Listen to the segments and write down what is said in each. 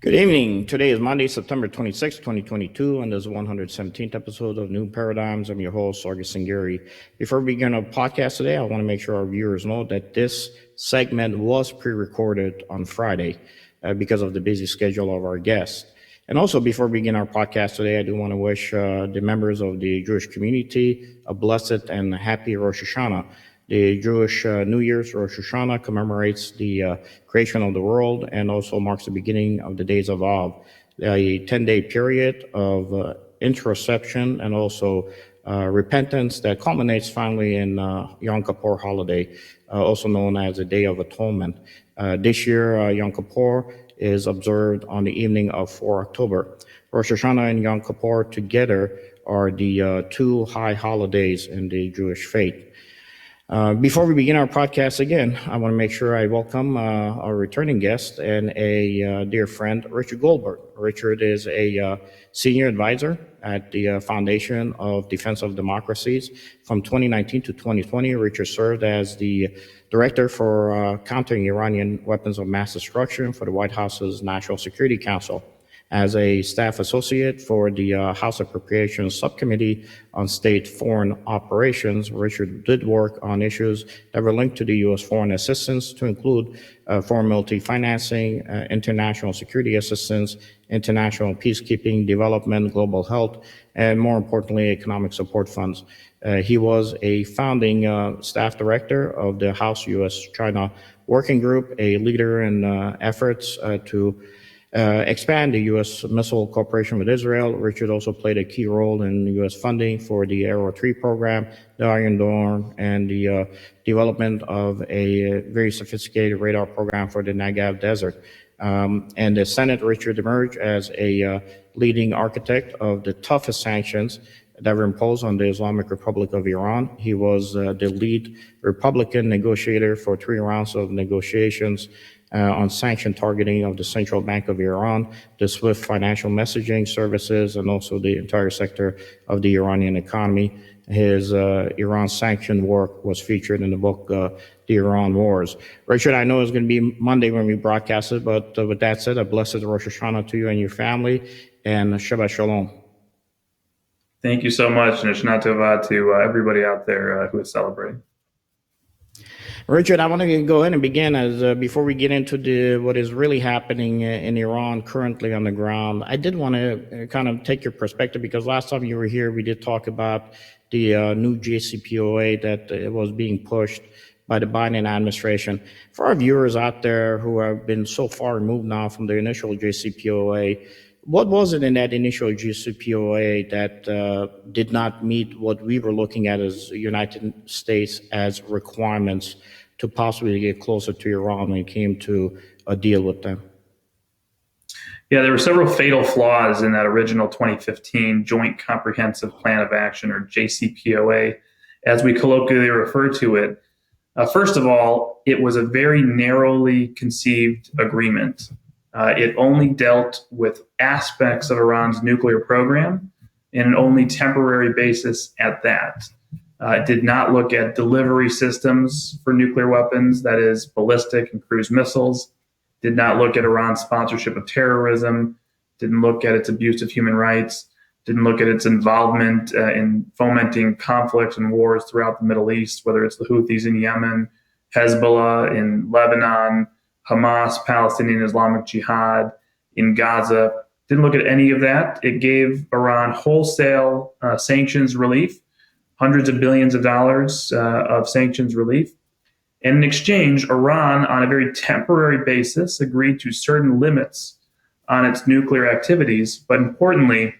Good evening. Today is Monday, September 26, 2022, and this is 117th episode of New Paradigms. I'm your host, Sargis Sangari. Before we begin our podcast today, I want to make sure our viewers know that this segment was pre-recorded on Friday because of the busy schedule of our guest. And also, before we begin our podcast today, I do want to wish the members of the Jewish community a blessed and happy Rosh Hashanah. The Jewish New Year's Rosh Hashanah commemorates the creation of the world and also marks the beginning of the days of Av, a 10-day period of introspection and also repentance that culminates finally in Yom Kippur holiday, also known as the Day of Atonement. This year, Yom Kippur is observed on the evening of 4 October. Rosh Hashanah and Yom Kippur together are the two high holidays in the Jewish faith. Before we begin our podcast again, I want to make sure I welcome our returning guest and a dear friend, Richard Goldberg. Richard is a senior advisor at the Foundation of Defense of Democracies. From 2019 to 2020, Richard served as the director for countering Iranian weapons of mass destruction for the White House's National Security Council. As a staff associate for the House Appropriations Subcommittee on State Foreign Operations, Richard did work on issues that were linked to the U.S. foreign assistance, to include foreign military financing, international security assistance, international peacekeeping, development, global health, and more importantly, economic support funds. He was a founding staff director of the House U.S.-China Working Group, a leader in efforts to expand the U.S. missile cooperation with Israel. Richard also played a key role in U.S. funding for the Arrow 3 program, the Iron Dome, and the development of a very sophisticated radar program for the Negev Desert. And the Senate, Richard emerged as a leading architect of the toughest sanctions that were imposed on the Islamic Republic of Iran. He was the lead Republican negotiator for 3 rounds of negotiations on sanction targeting of the Central Bank of Iran, the SWIFT financial messaging services, and also the entire sector of the Iranian economy. His Iran sanction work was featured in the book, The Iran Wars. Richard, I know it's going to be Monday when we broadcast it, but with that said, a blessed Rosh Hashanah to you and your family, and Shabbat Shalom. Thank you so much, and Shana Tova to everybody out there who is celebrating. Richard, I want to go ahead and begin as before we get into what is really happening in Iran currently on the ground. I did want to kind of take your perspective, because last time you were here, we did talk about the new JCPOA that was being pushed by the Biden administration. For our viewers out there who have been so far removed now from the initial JCPOA, what was it in that initial JCPOA that did not meet what we were looking at as United States as requirements to possibly get closer to Iran when it came to a deal with them? Yeah, there were several fatal flaws in that original 2015 Joint Comprehensive Plan of Action, or JCPOA, as we colloquially refer to it. First of all, it was a very narrowly conceived agreement. It only dealt with aspects of Iran's nuclear program, and an only temporary basis at that. It did not look at delivery systems for nuclear weapons, that is, ballistic and cruise missiles. Did not look at Iran's sponsorship of terrorism. Didn't look at its abuse of human rights. Didn't look at its involvement in fomenting conflicts and wars throughout the Middle East, whether it's the Houthis in Yemen, Hezbollah in Lebanon, Hamas, Palestinian Islamic Jihad in Gaza. Didn't look at any of that. It gave Iran wholesale sanctions relief, hundreds of billions of dollars of sanctions relief. And in exchange, Iran, on a very temporary basis, agreed to certain limits on its nuclear activities. But importantly,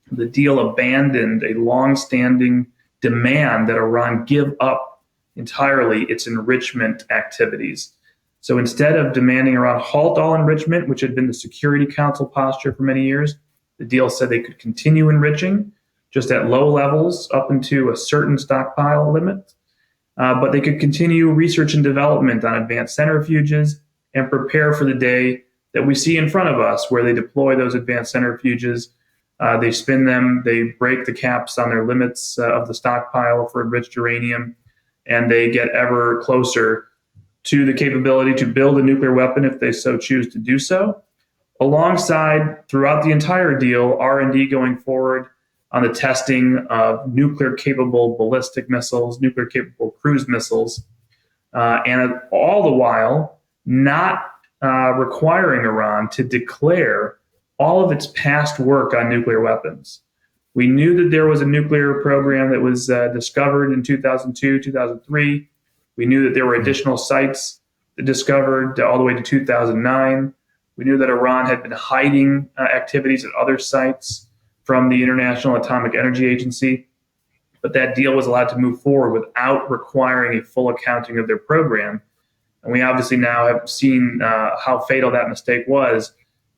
the deal abandoned a long-standing demand that Iran give up entirely its enrichment activities. So instead of demanding Iran halt all enrichment, which had been the Security Council posture for many years, the deal said they could continue enriching just at low levels up into a certain stockpile limit, but they could continue research and development on advanced centrifuges and prepare for the day that we see in front of us, where they deploy those advanced centrifuges, they spin them, they break the caps on their limits of the stockpile for enriched uranium, and they get ever closer to the capability to build a nuclear weapon if they so choose to do so, alongside throughout the entire deal, R&D going forward on the testing of nuclear-capable ballistic missiles, nuclear-capable cruise missiles, and all the while not requiring Iran to declare all of its past work on nuclear weapons. We knew that there was a nuclear program that was discovered in 2002, 2003. We knew that there were additional sites that discovered all the way to 2009. We knew that Iran had been hiding activities at other sites from the International Atomic Energy Agency, but that deal was allowed to move forward without requiring a full accounting of their program. And we obviously now have seen how fatal that mistake was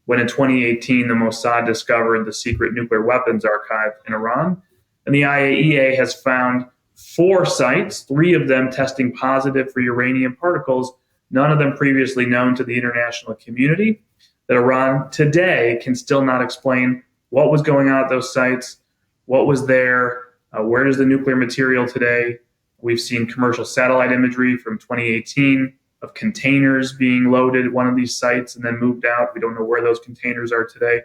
when in 2018, the Mossad discovered the secret nuclear weapons archive in Iran. And the IAEA has found 4 sites, 3 of them testing positive for uranium particles, none of them previously known to the international community, that Iran today can still not explain what was going on at those sites, what was there, where is the nuclear material today. We've seen commercial satellite imagery from 2018 of containers being loaded at one of these sites and then moved out. We don't know where those containers are today.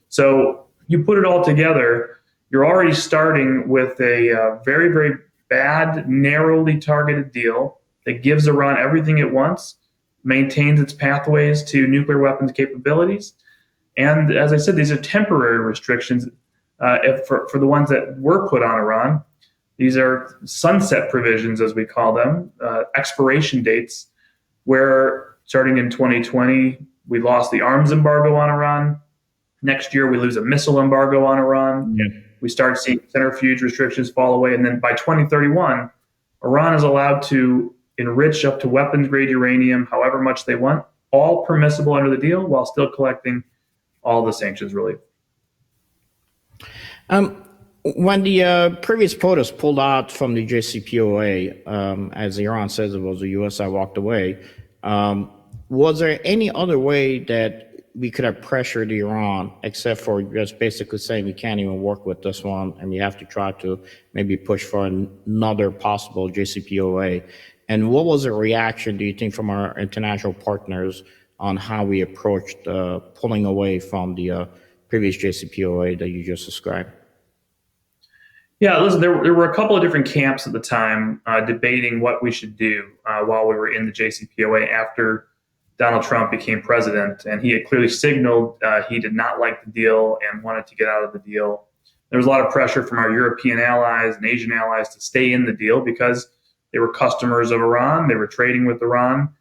So you put it all together, you're already starting with a very, very bad, narrowly targeted deal that gives Iran everything it wants, maintains its pathways to nuclear weapons capabilities. And as I said, these are temporary restrictions for the ones that were put on Iran. These are sunset provisions, as we call them, expiration dates, where starting in 2020, we lost the arms embargo on Iran. Next year, we lose a missile embargo on Iran. Yeah. We start seeing centrifuge restrictions fall away. And then by 2031, Iran is allowed to enrich up to weapons-grade uranium however much they want, all permissible under the deal while still collecting all the sanctions relief. When the previous POTUS pulled out from the JCPOA, as Iran says it was the U.S. that walked away, was there any other way that we could have pressured Iran except for just basically saying we can't even work with this one and we have to try to maybe push for another possible JCPOA? And what was the reaction, do you think, from our international partners on how we approached pulling away from the previous JCPOA that you just described? Yeah, listen, there were a couple of different camps at the time debating what we should do while we were in the JCPOA after Donald Trump became president. And he had clearly signaled he did not like the deal and wanted to get out of the deal. There was a lot of pressure from our European allies and Asian allies to stay in the deal because they were customers of Iran. They were trading with Iran.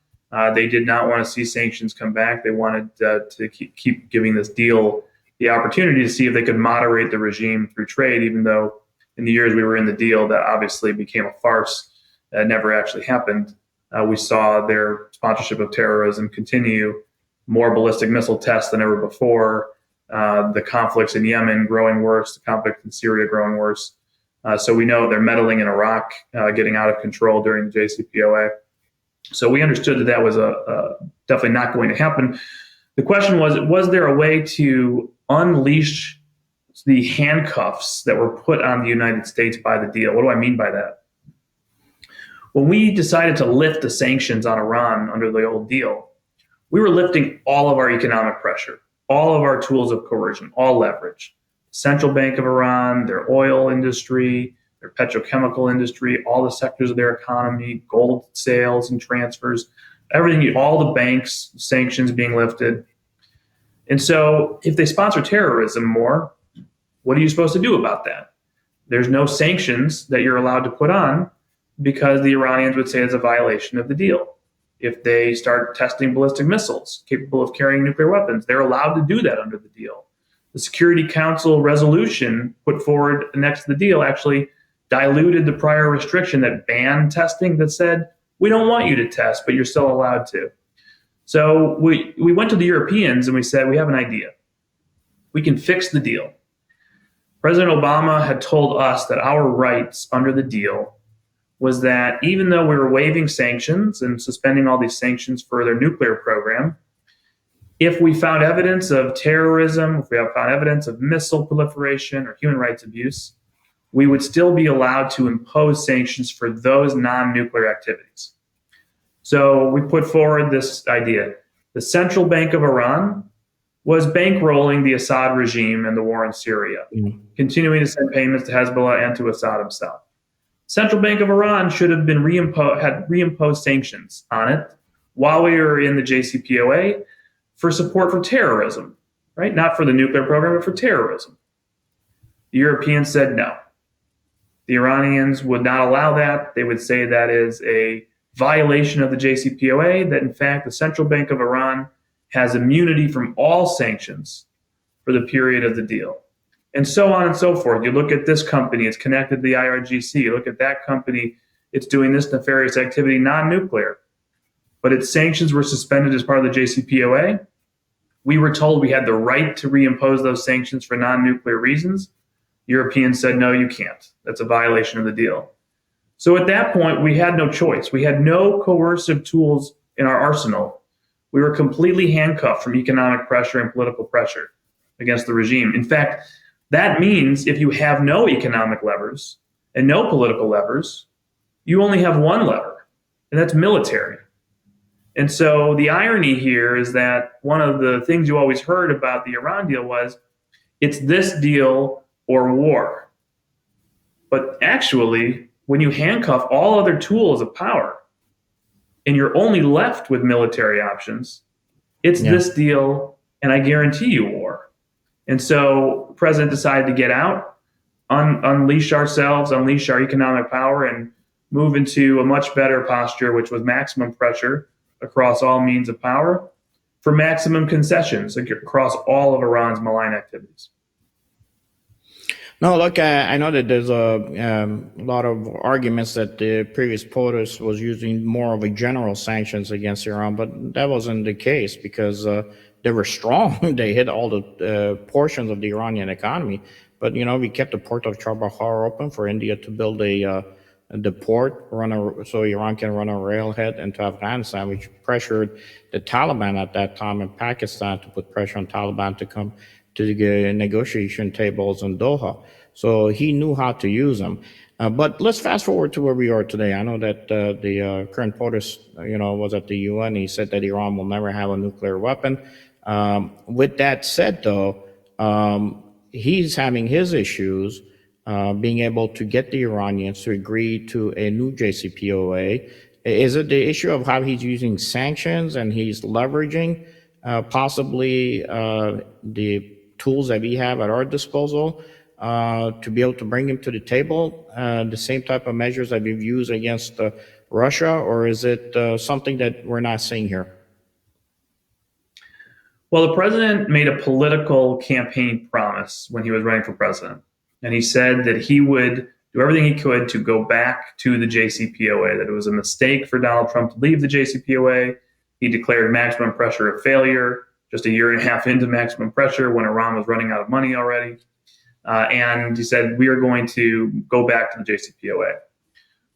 They did not want to see sanctions come back. They wanted to keep giving this deal the opportunity to see if they could moderate the regime through trade, even though in the years we were in the deal, that obviously became a farce that never actually happened. We saw their sponsorship of terrorism continue, more ballistic missile tests than ever before, the conflicts in Yemen growing worse, the conflict in Syria growing worse. So we know they're meddling in Iraq, getting out of control during the JCPOA. So we understood that was definitely not going to happen. The question was there a way to unleash the handcuffs that were put on the United States by the deal? What do I mean by that? When we decided to lift the sanctions on Iran under the old deal, we were lifting all of our economic pressure, all of our tools of coercion, all leverage. Central Bank of Iran, their oil industry, their petrochemical industry, all the sectors of their economy, gold sales and transfers, everything, all the banks, sanctions being lifted. And so if they sponsor terrorism more, what are you supposed to do about that? There's no sanctions that you're allowed to put on because the Iranians would say it's a violation of the deal. If they start testing ballistic missiles capable of carrying nuclear weapons, they're allowed to do that under the deal. The Security Council resolution put forward next to the deal actually diluted the prior restriction that banned testing, that said, we don't want you to test, but you're still allowed to. So we went to the Europeans and we said, we have an idea. We can fix the deal. President Obama had told us that our rights under the deal was that even though we were waiving sanctions and suspending all these sanctions for their nuclear program, if we found evidence of terrorism, if we have found evidence of missile proliferation or human rights abuse, we would still be allowed to impose sanctions for those non-nuclear activities. So we put forward this idea. The Central Bank of Iran was bankrolling the Assad regime and the war in Syria, continuing to send payments to Hezbollah and to Assad himself. Central Bank of Iran should have been reimposed sanctions on it while we were in the JCPOA for support for terrorism, right? Not for the nuclear program, but for terrorism. The Europeans said no. The Iranians would not allow that. They would say that is a violation of the JCPOA, that in fact the Central Bank of Iran has immunity from all sanctions for the period of the deal. And so on and so forth. You look at this company, it's connected to the IRGC. You look at that company, it's doing this nefarious activity, non-nuclear. But its sanctions were suspended as part of the JCPOA. We were told we had the right to reimpose those sanctions for non-nuclear reasons. Europeans said, no, you can't. That's a violation of the deal. So at that point, we had no choice. We had no coercive tools in our arsenal. We were completely handcuffed from economic pressure and political pressure against the regime. In fact, that means if you have no economic levers and no political levers, you only have one lever, and that's military. And so the irony here is that one of the things you always heard about the Iran deal was it's this deal or war. But actually, when you handcuff all other tools of power and you're only left with military options, it's this deal, and I guarantee you war. And so the president decided to get out, unleash ourselves, unleash our economic power, and move into a much better posture, which was maximum pressure across all means of power for maximum concessions across all of Iran's malign activities. No, look, I know that there's a lot of arguments that the previous POTUS was using more of a general sanctions against Iran, but that wasn't the case because they were strong. They hit all the portions of the Iranian economy. But, you know, we kept the port of Chabahar open for India to build the port, so Iran can run a railhead into Afghanistan, which pressured the Taliban at that time in Pakistan to put pressure on Taliban to come to the negotiation tables in Doha. So he knew how to use them. But let's fast forward to where we are today. I know that the current POTUS, was at the UN. He said that Iran will never have a nuclear weapon. With that said, though, he's having his issues being able to get the Iranians to agree to a new JCPOA. Is it the issue of how he's using sanctions and he's leveraging possibly the tools that we have at our disposal to be able to bring him to the table, the same type of measures that we've used against Russia, or is it something that we're not seeing here? Well, the president made a political campaign promise when he was running for president. And he said that he would do everything he could to go back to the JCPOA, that it was a mistake for Donald Trump to leave the JCPOA. He declared maximum pressure a failure just a year and a half into maximum pressure when Iran was running out of money already. And he said, we are going to go back to the JCPOA.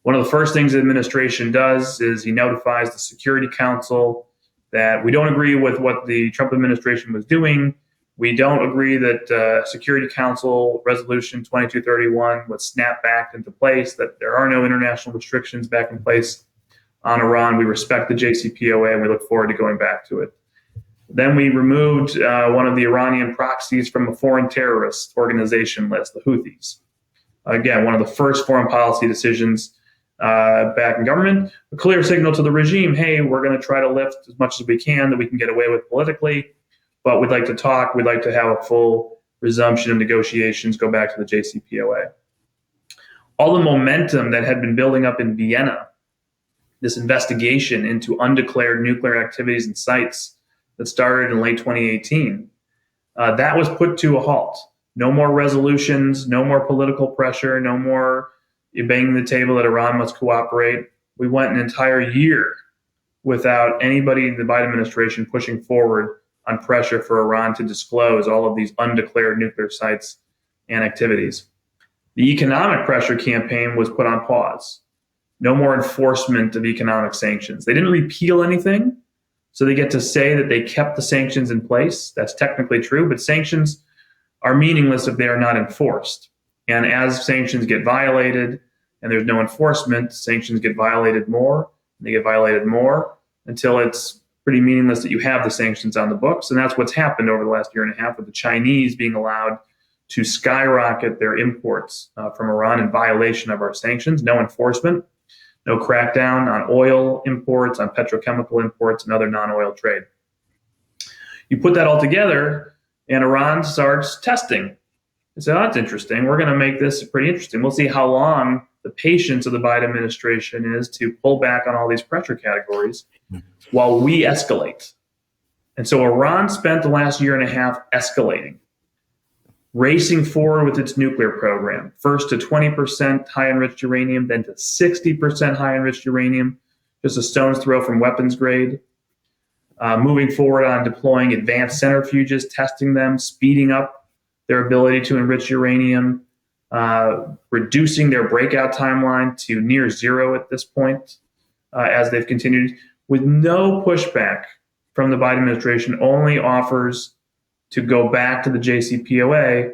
One of the first things the administration does is he notifies the Security Council that we don't agree with what the Trump administration was doing. We don't agree that Security Council Resolution 2231 was snapped back into place, that there are no international restrictions back in place on Iran. We respect the JCPOA and we look forward to going back to it. Then we removed one of the Iranian proxies from a foreign terrorist organization list, the Houthis. Again, one of the first foreign policy decisions back in government, a clear signal to the regime, hey, we're going to try to lift as much as we can that we can get away with politically, but we'd like to talk, we'd like to have a full resumption of negotiations, go back to the JCPOA. All the momentum that had been building up in Vienna, this investigation into undeclared nuclear activities and sites that started in late 2018, that was put to a halt. No more resolutions, no more political pressure, no more banging the table that Iran must cooperate. We went an entire year without anybody in the Biden administration pushing forward on pressure for Iran to disclose all of these undeclared nuclear sites and activities. The economic pressure campaign was put on pause. No more enforcement of economic sanctions. They didn't repeal anything, so they get to say that they kept the sanctions in place. That's technically true, but sanctions are meaningless if they are not enforced. And as sanctions get violated and there's no enforcement, sanctions get violated more, and they get violated more until it's pretty meaningless that you have the sanctions on the books. And that's what's happened over the last year and a half, with the Chinese being allowed to skyrocket their imports from Iran in violation of our sanctions. No enforcement, no crackdown on oil imports, on petrochemical imports, and other non-oil trade. You put that all together, and Iran starts testing. And so that's interesting. We're going to make this pretty interesting. We'll see how long the patience of the Biden administration is to pull back on all these pressure categories while we escalate. And so Iran spent the last year and a half escalating, racing forward with its nuclear program, first to 20% high enriched uranium, then to 60% high enriched uranium, just a stone's throw from weapons grade. Moving forward on deploying advanced centrifuges, testing them, speeding up their ability to enrich uranium, reducing their breakout timeline to near zero at this point as they've continued, with no pushback from the Biden administration, only offers to go back to the JCPOA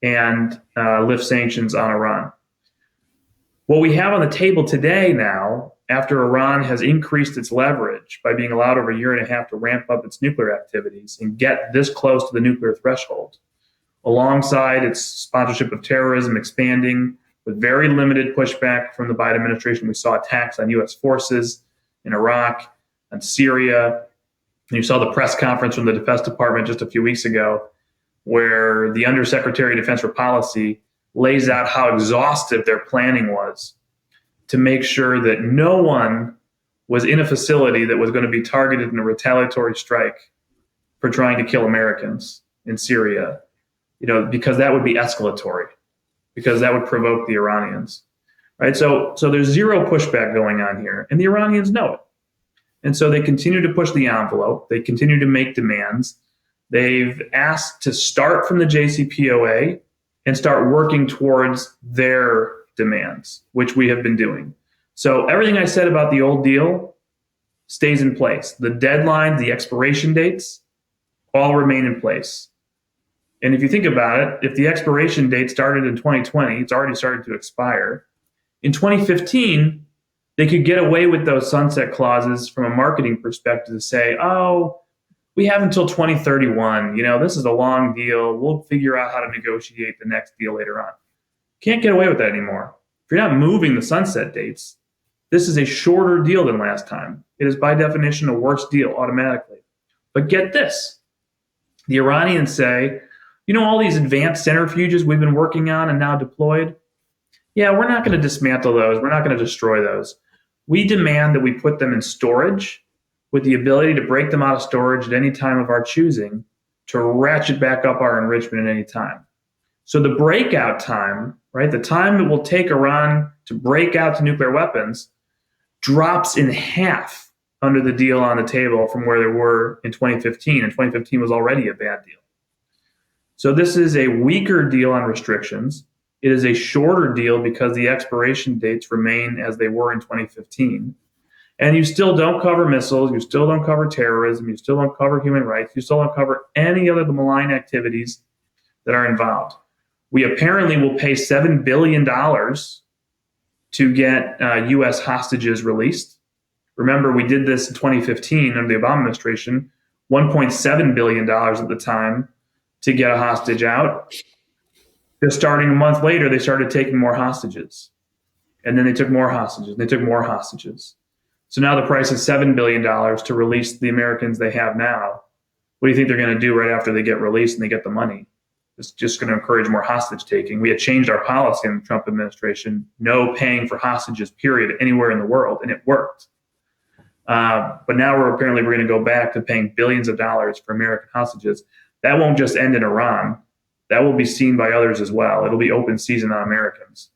and lift sanctions on Iran. What we have on the table today now, after Iran has increased its leverage by being allowed over a year and a half to ramp up its nuclear activities and get this close to the nuclear threshold, alongside its sponsorship of terrorism expanding with very limited pushback from the Biden administration. We saw attacks on U.S. forces in Iraq and Syria. And you saw the press conference from the Defense Department just a few weeks ago, where the Undersecretary of Defense for Policy lays out how exhaustive their planning was to make sure that no one was in a facility that was going to be targeted in a retaliatory strike for trying to kill Americans in Syria, because that would be escalatory, because that would provoke the Iranians, right? So there's zero pushback going on here, and the Iranians know it. And so they continue to push the envelope. They continue to make demands. They've asked to start from the JCPOA and start working towards their demands, which we have been doing. So everything I said about the old deal stays in place. The deadlines, the expiration dates, all remain in place. And if you think about it, if the expiration date started in 2020, it's already started to expire. In 2015, they could get away with those sunset clauses from a marketing perspective to say, oh, we have until 2031. This is a long deal. We'll figure out how to negotiate the next deal later on. Can't get away with that anymore. If you're not moving the sunset dates, this is a shorter deal than last time. It is by definition a worse deal automatically. But get this. The Iranians say, all these advanced centrifuges we've been working on and now deployed, yeah, we're not going to dismantle those. We're not going to destroy those. We demand that we put them in storage with the ability to break them out of storage at any time of our choosing to ratchet back up our enrichment at any time. So the breakout time, right, the time it will take Iran to break out to nuclear weapons drops in half under the deal on the table from where they were in 2015. And 2015 was already a bad deal. So this is a weaker deal on restrictions. It is a shorter deal because the expiration dates remain as they were in 2015. And you still don't cover missiles. You still don't cover terrorism. You still don't cover human rights. You still don't cover any other of the malign activities that are involved. We apparently will pay $7 billion to get U.S. hostages released. Remember, we did this in 2015 under the Obama administration, $1.7 billion at the time to get a hostage out. Just starting a month later, they started taking more hostages. And then they took more hostages. And they took more hostages. So now the price is $7 billion to release the Americans they have now. What do you think they're going to do right after they get released and they get the money? It's just going to encourage more hostage taking. We had changed our policy in the Trump administration, no paying for hostages, period, anywhere in the world, and it worked. But now we're going to go back to paying billions of dollars for American hostages. That won't just end in Iran. That will be seen by others as well. It'll be open season on Americans.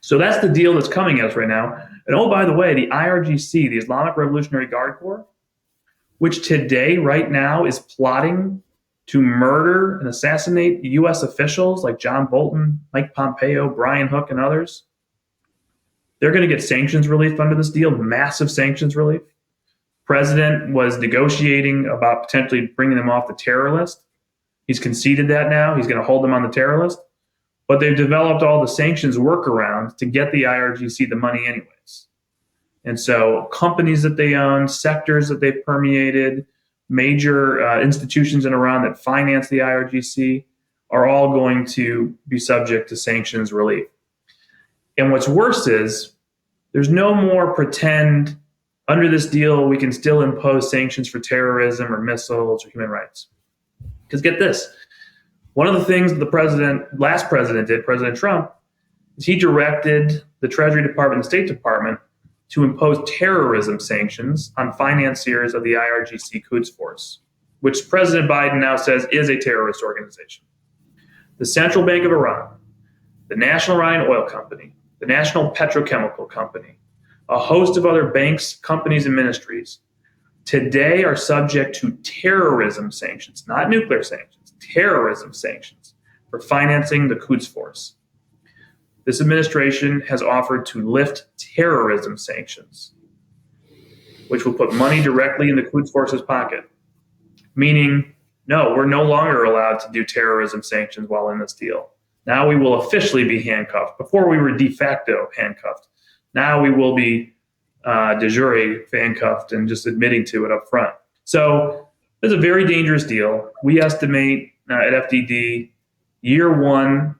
So that's the deal that's coming at us right now. And oh, by the way, the IRGC, the Islamic Revolutionary Guard Corps, which today, right now, is plotting to murder and assassinate U.S. officials like John Bolton, Mike Pompeo, Brian Hook, and others, they're going to get sanctions relief under this deal, massive sanctions relief. President was negotiating about potentially bringing them off the terror list. He's conceded that now. He's going to hold them on the terror list. But they've developed all the sanctions workarounds to get the IRGC the money anyways. And so companies that they own, sectors that they've permeated, major institutions in Iran that finance the IRGC are all going to be subject to sanctions relief. And what's worse is there's no more pretend under this deal we can still impose sanctions for terrorism or missiles or human rights. Because get this, one of the things the last president did, President Trump, is he directed the Treasury Department and the State Department to impose terrorism sanctions on financiers of the IRGC Quds Force, which President Biden now says is a terrorist organization. The Central Bank of Iran, the National Iranian Oil Company, the National Petrochemical Company, a host of other banks, companies, and ministries today are subject to terrorism sanctions, not nuclear sanctions, terrorism sanctions for financing the Quds Force. This administration has offered to lift terrorism sanctions, which will put money directly in the Quds Force's pocket, meaning, no, we're no longer allowed to do terrorism sanctions while in this deal. Now we will officially be handcuffed. Before we were de facto handcuffed. Now we will be de jure handcuffed and just admitting to it up front. So it's a very dangerous deal. We estimate at FDD, year one,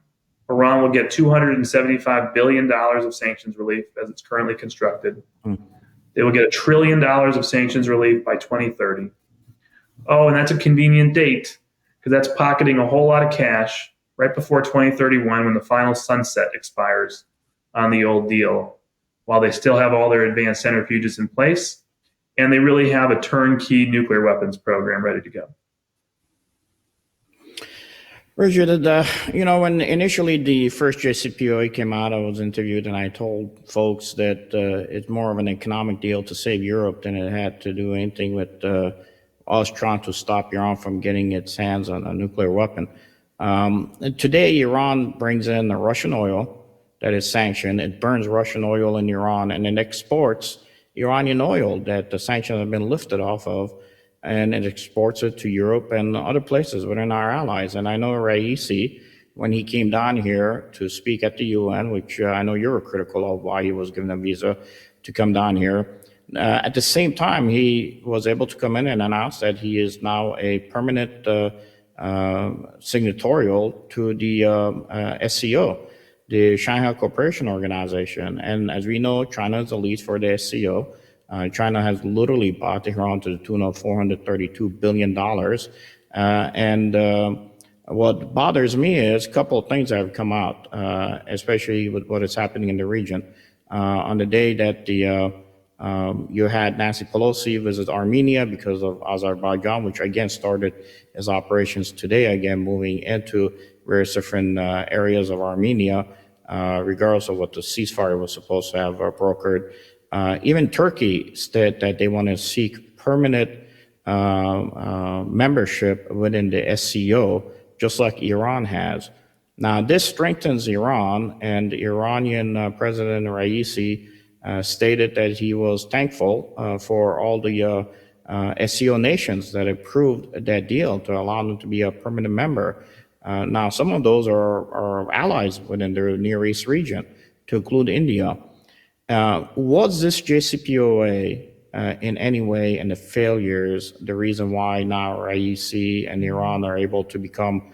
Iran will get $275 billion of sanctions relief as it's currently constructed. They will get $1 trillion of sanctions relief by 2030. Oh, and that's a convenient date because that's pocketing a whole lot of cash right before 2031 when the final sunset expires on the old deal, while they still have all their advanced centrifuges in place, and they really have a turnkey nuclear weapons program ready to go. Richard, when initially the first JCPOA came out, I was interviewed and I told folks that it's more of an economic deal to save Europe than it had to do anything with us trying to stop Iran from getting its hands on a nuclear weapon. Today, Iran brings in the Russian oil that is sanctioned. It burns Russian oil in Iran and it exports Iranian oil that the sanctions have been lifted off of, and it exports it to Europe and other places within our allies. And I know Raisi, when he came down here to speak at the UN, which I know you were critical of why he was given a visa to come down here, at the same time, he was able to come in and announce that he is now a permanent signatorial to the SCO, the Shanghai Cooperation Organization. And as we know, China is the lead for the SCO. China has literally bought Iran to the tune of $432 billion. What bothers me is a couple of things that have come out, especially with what is happening in the region. On the day that you had Nancy Pelosi visit Armenia because of Azerbaijan, which again started its operations today, again moving into various different areas of Armenia, regardless of what the ceasefire was supposed to have brokered. Even Turkey said that they want to seek permanent membership within the SCO, just like Iran has. Now, this strengthens Iran, and the Iranian President Raisi stated that he was thankful for all the SCO nations that approved that deal to allow them to be a permanent member. Now, some of those are allies within the Near East region, to include India. Was this JCPOA in any way and the failures the reason why now Raisi and Iran are able to become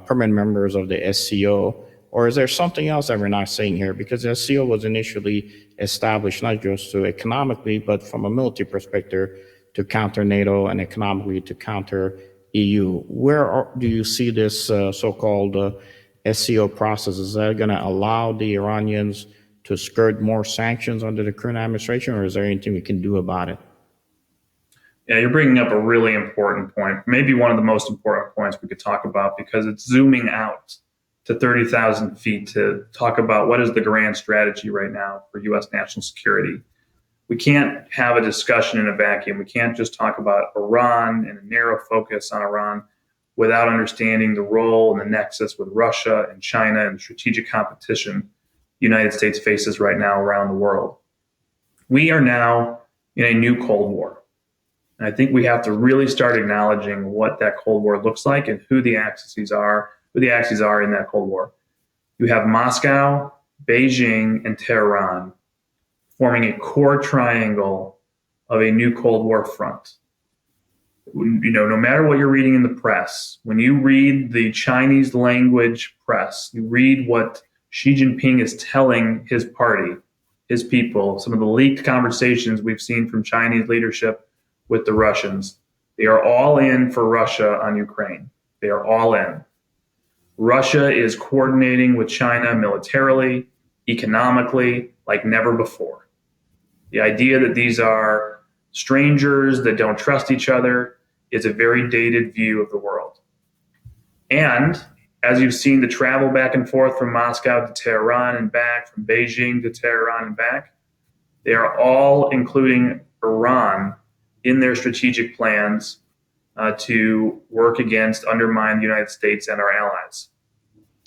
permanent members of the SCO? Or is there something else that we're not saying here? Because the SCO was initially established not just to economically, but from a military perspective to counter NATO and economically to counter EU. Where do you see this so-called SCO process? Is that going to allow the Iranians to skirt more sanctions under the current administration, or is there anything we can do about it? Yeah, you're bringing up a really important point, maybe one of the most important points we could talk about, because it's zooming out to 30,000 feet to talk about what is the grand strategy right now for U.S. national security. We can't have a discussion in a vacuum. We can't just talk about Iran and a narrow focus on Iran without understanding the role and the nexus with Russia and China and strategic competition the United States faces right now around the world. We are now in a new Cold War. And I think we have to really start acknowledging what that Cold War looks like and who the axes are in that Cold War. You have Moscow, Beijing, and Tehran forming a core triangle of a new Cold War front. No matter what you're reading in the press, when you read the Chinese language press, you read what Xi Jinping is telling his party, his people, some of the leaked conversations we've seen from Chinese leadership with the Russians. They are all in for Russia on Ukraine. They are all in. Russia is coordinating with China militarily, economically, like never before. The idea that these are strangers that don't trust each other is a very dated view of the world. And as you've seen the travel back and forth from Moscow to Tehran and back, from Beijing to Tehran and back, they are all including Iran in their strategic plans to work against, undermine the United States and our allies.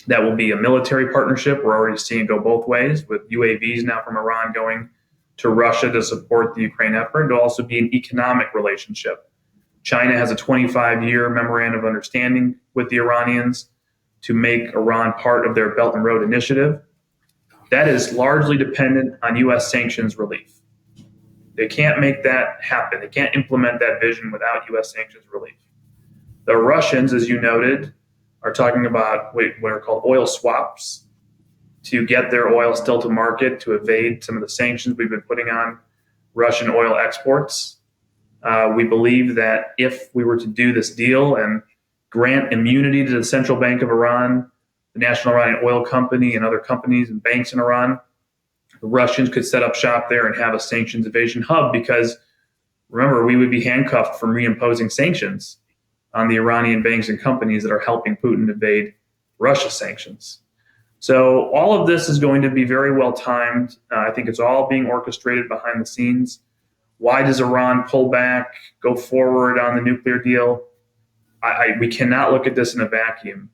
That will be a military partnership. We're already seeing it go both ways, with UAVs now from Iran going to Russia to support the Ukraine effort. It'll also be an economic relationship. China has a 25-year memorandum of understanding with the Iranians to make Iran part of their Belt and Road Initiative. That is largely dependent on U.S. sanctions relief. They can't make that happen. They can't implement that vision without U.S. sanctions relief. The Russians, as you noted, are talking about what are called oil swaps to get their oil still to market, to evade some of the sanctions we've been putting on Russian oil exports. We believe that if we were to do this deal and grant immunity to the Central Bank of Iran, the National Iranian Oil Company, and other companies and banks in Iran, the Russians could set up shop there and have a sanctions evasion hub, because remember, we would be handcuffed from reimposing sanctions on the Iranian banks and companies that are helping Putin evade Russia sanctions. So all of this is going to be very well timed. I think it's all being orchestrated behind the scenes. Why does Iran pull back, go forward on the nuclear deal? We cannot look at this in a vacuum.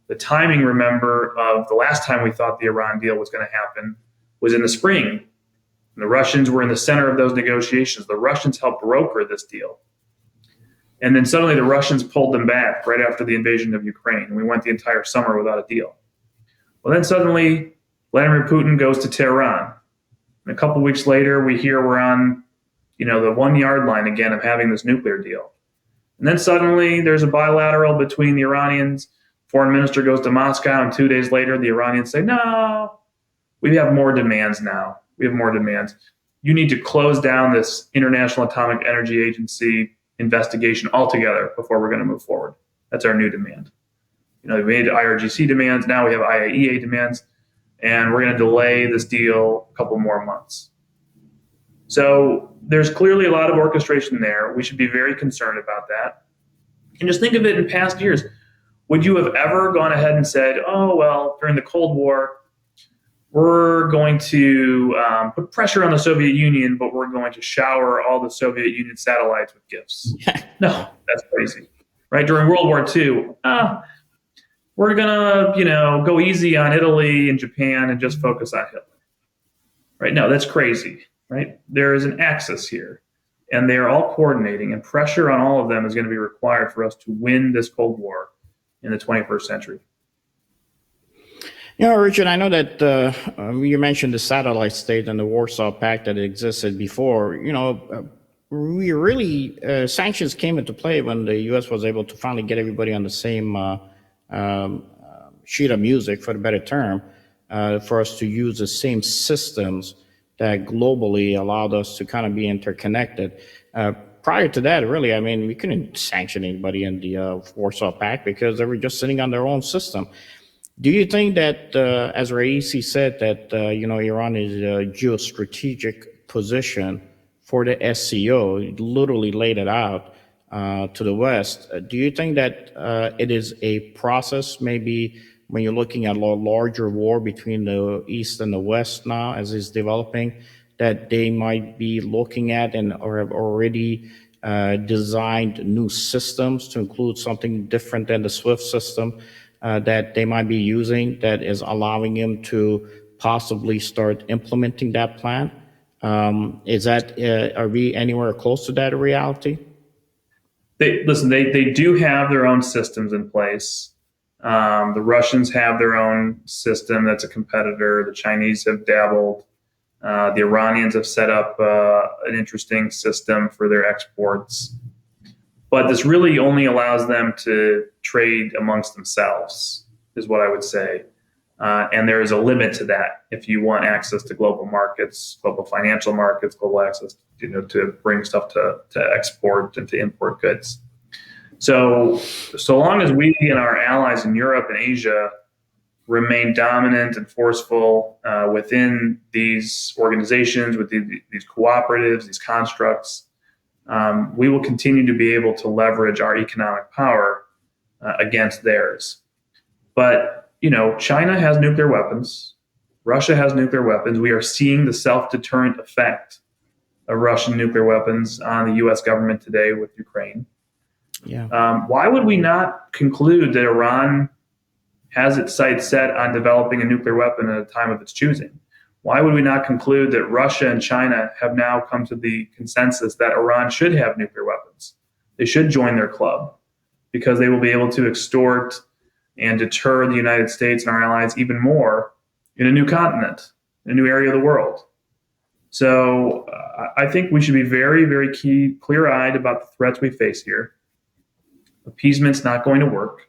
The timing, remember, of the last time we thought the Iran deal was going to happen was in the spring. And the Russians were in the center of those negotiations. The Russians helped broker this deal. And then suddenly the Russians pulled them back right after the invasion of Ukraine. And we went the entire summer without a deal. Well, then suddenly Vladimir Putin goes to Tehran. And a couple of weeks later, we hear we're on, the 1 yard line again of having this nuclear deal. And then suddenly there's a bilateral between the Iranians. Foreign minister goes to Moscow, and 2 days later, the Iranians say, no, we have more demands now. We have more demands. You need to close down this International Atomic Energy Agency investigation altogether before we're going to move forward. That's our new demand. We made IRGC demands. Now we have IAEA demands, and we're going to delay this deal a couple more months. So there's clearly a lot of orchestration there. We should be very concerned about that. And just think of it in past years. Would you have ever gone ahead and said, oh, well, during the Cold War, we're going to put pressure on the Soviet Union, but we're going to shower all the Soviet Union satellites with gifts? No, that's crazy. Right? During World War II, we're going to, go easy on Italy and Japan and just focus on Hitler. Right? No, that's crazy. Right? There is an axis here, and they are all coordinating, and pressure on all of them is going to be required for us to win this Cold War in the 21st century. Richard, I know that you mentioned the satellite state and the Warsaw Pact that existed before. We really, sanctions came into play when the U.S. was able to finally get everybody on the same sheet of music, for the better term, for us to use the same systems that globally allowed us to kind of be interconnected. Prior to that, really, we couldn't sanction anybody in the Warsaw Pact because they were just sitting on their own system. Do you think that, as Raisi said, that, Iran is a geostrategic position for the SCO, literally laid it out to the West? Do you think that it is a process, maybe when you're looking at a larger war between the East and the West now, as it's developing, that they might be looking at and or have already designed new systems to include something different than the SWIFT system that they might be using that is allowing them to possibly start implementing that plan? Are we anywhere close to that reality? They do have their own systems in place. The Russians have their own system that's a competitor. The Chinese have dabbled. The Iranians have set up an interesting system for their exports. But this really only allows them to trade amongst themselves, is what I would say. And there is a limit to that if you want access to global markets, global financial markets, global access, to bring stuff to export and to import goods. So long as we and our allies in Europe and Asia remain dominant and forceful within these organizations, with these cooperatives, these constructs, we will continue to be able to leverage our economic power against theirs. But China has nuclear weapons. Russia has nuclear weapons. We are seeing the self-deterrent effect of Russian nuclear weapons on the U.S. government today with Ukraine. Yeah. Why would we not conclude that Iran has its sights set on developing a nuclear weapon at a time of its choosing? Why would we not conclude that Russia and China have now come to the consensus that Iran should have nuclear weapons? They should join their club because they will be able to extort and deter the United States and our allies even more in a new continent, in a new area of the world. So I think we should be very, very clear-eyed about the threats we face here. Appeasement's not going to work.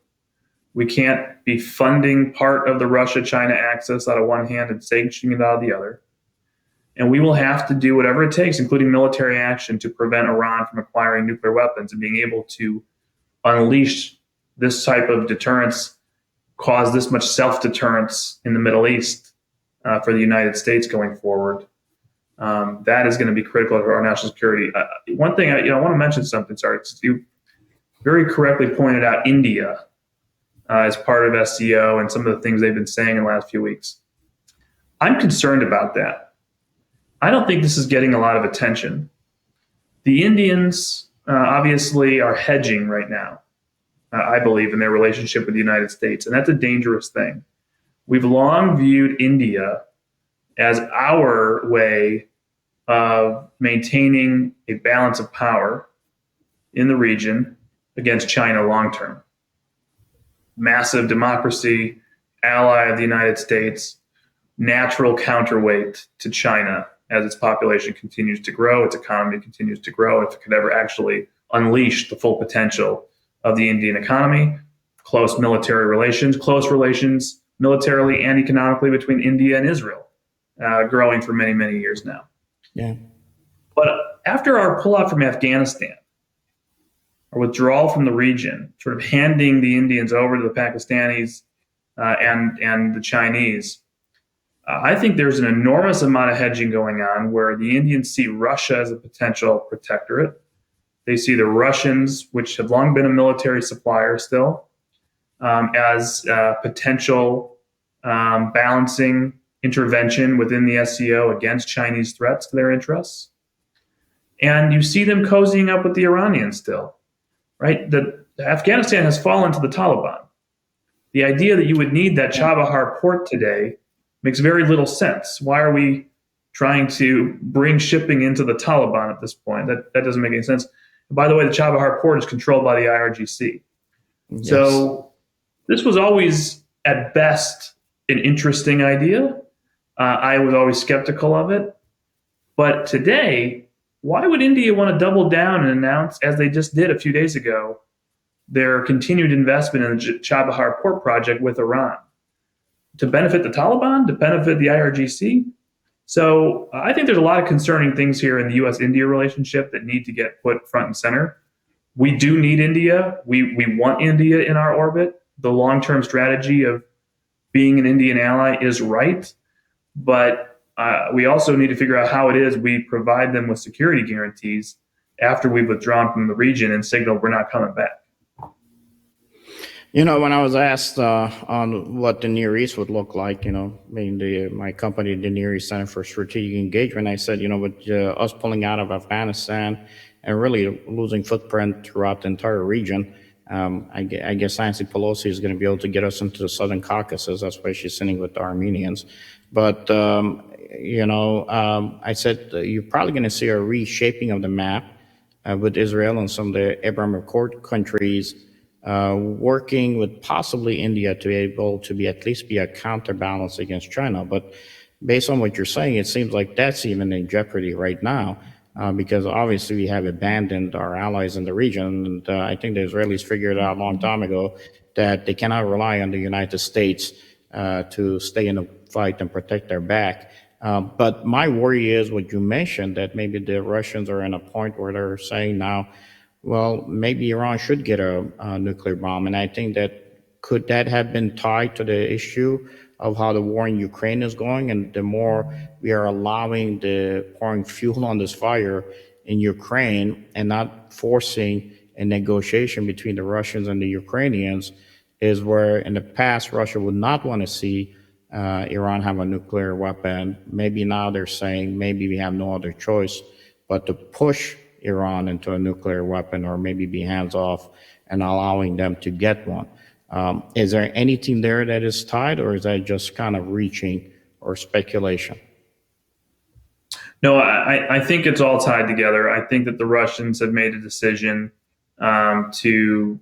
We can't be funding part of the Russia-China axis out of one hand and sanctioning it out of the other. And we will have to do whatever it takes, including military action, to prevent Iran from acquiring nuclear weapons and being able to unleash this type of deterrence, cause this much self-deterrence in the Middle East for the United States going forward. That is going to be critical for our national security. One thing I want to mention something. Sorry, you very correctly pointed out India as part of SCO and some of the things they've been saying in the last few weeks. I'm concerned about that. I don't think this is getting a lot of attention. The Indians obviously are hedging right now, I believe, in their relationship with the United States, and that's a dangerous thing. We've long viewed India as our way of maintaining a balance of power in the region against China long term. Massive democracy, ally of the United States, natural counterweight to China as its population continues to grow, its economy continues to grow. If it could ever actually unleash the full potential of the Indian economy, close military relations, close relations militarily and economically between India and Israel, growing for many, many years now. Yeah. But after our pullout from Afghanistan, our withdrawal from the region, sort of handing the Indians over to the Pakistanis and the Chinese, I think there's an enormous amount of hedging going on where the Indians see Russia as a potential protectorate. They see the Russians, which have long been a military supplier still, as potential balancing intervention within the SCO against Chinese threats to their interests. And you see them cozying up with the Iranians still, right? Afghanistan has fallen to the Taliban. The idea that you would need that Chabahar port today makes very little sense. Why are we trying to bring shipping into the Taliban at this point? That doesn't make any sense. And by the way, the Chabahar port is controlled by the IRGC. Yes. So this was always, at best, an interesting idea. I was always skeptical of it. But today, why would India want to double down and announce, as they just did a few days ago, their continued investment in the Chabahar port project with Iran? To benefit the Taliban, to benefit the IRGC? So I think there's a lot of concerning things here in the U.S.-India relationship that need to get put front and center. We do need India. We want India in our orbit. The long-term strategy of being an Indian ally is right. But we also need to figure out how it is we provide them with security guarantees after we've withdrawn from the region and signaled we're not coming back. When I was asked on what the Near East would look like, my company, the Near East Center for Strategic Engagement, I said, with us pulling out of Afghanistan and really losing footprint throughout the entire region, I guess Nancy Pelosi is going to be able to get us into the Southern Caucasus. That's why she's sitting with the Armenians. But, I said, you're probably going to see a reshaping of the map with Israel and some of the Abraham Accord countries working with possibly India to be able to at least be a counterbalance against China. But based on what you're saying, it seems like that's even in jeopardy right now, because obviously we have abandoned our allies in the region. And I think the Israelis figured out a long time ago that they cannot rely on the United States to stay in the fight and protect their back. But my worry is what you mentioned, that maybe the Russians are in a point where they're saying now, well, maybe Iran should get a nuclear bomb. And I think that could that have been tied to the issue of how the war in Ukraine is going? And the more we are allowing the pouring fuel on this fire in Ukraine and not forcing a negotiation between the Russians and the Ukrainians, is where in the past Russia would not want to see Iran have a nuclear weapon. Maybe now they're saying maybe we have no other choice but to push Iran into a nuclear weapon, or maybe be hands off and allowing them to get one. Is there anything there that is tied, or is that just kind of reaching or speculation? No, I think it's all tied together. I think that the Russians have made a decision to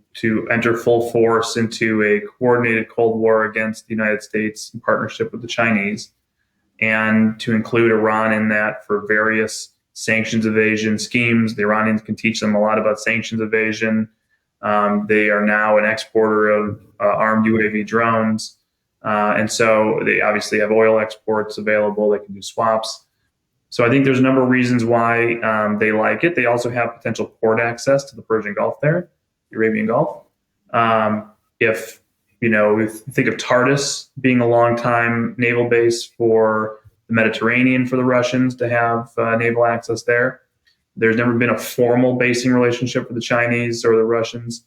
enter full force into a coordinated Cold War against the United States in partnership with the Chinese, and to include Iran in that for various sanctions evasion schemes. The Iranians can teach them a lot about sanctions evasion. They are now an exporter of armed UAV drones. And so they obviously have oil exports available. They can do swaps. So I think there's a number of reasons why they like it. They also have potential port access to the Persian Gulf there, the Arabian Gulf. If we think of Tartus being a long-time naval base for the Mediterranean for the Russians to have naval access there. There's never been a formal basing relationship with the Chinese or the Russians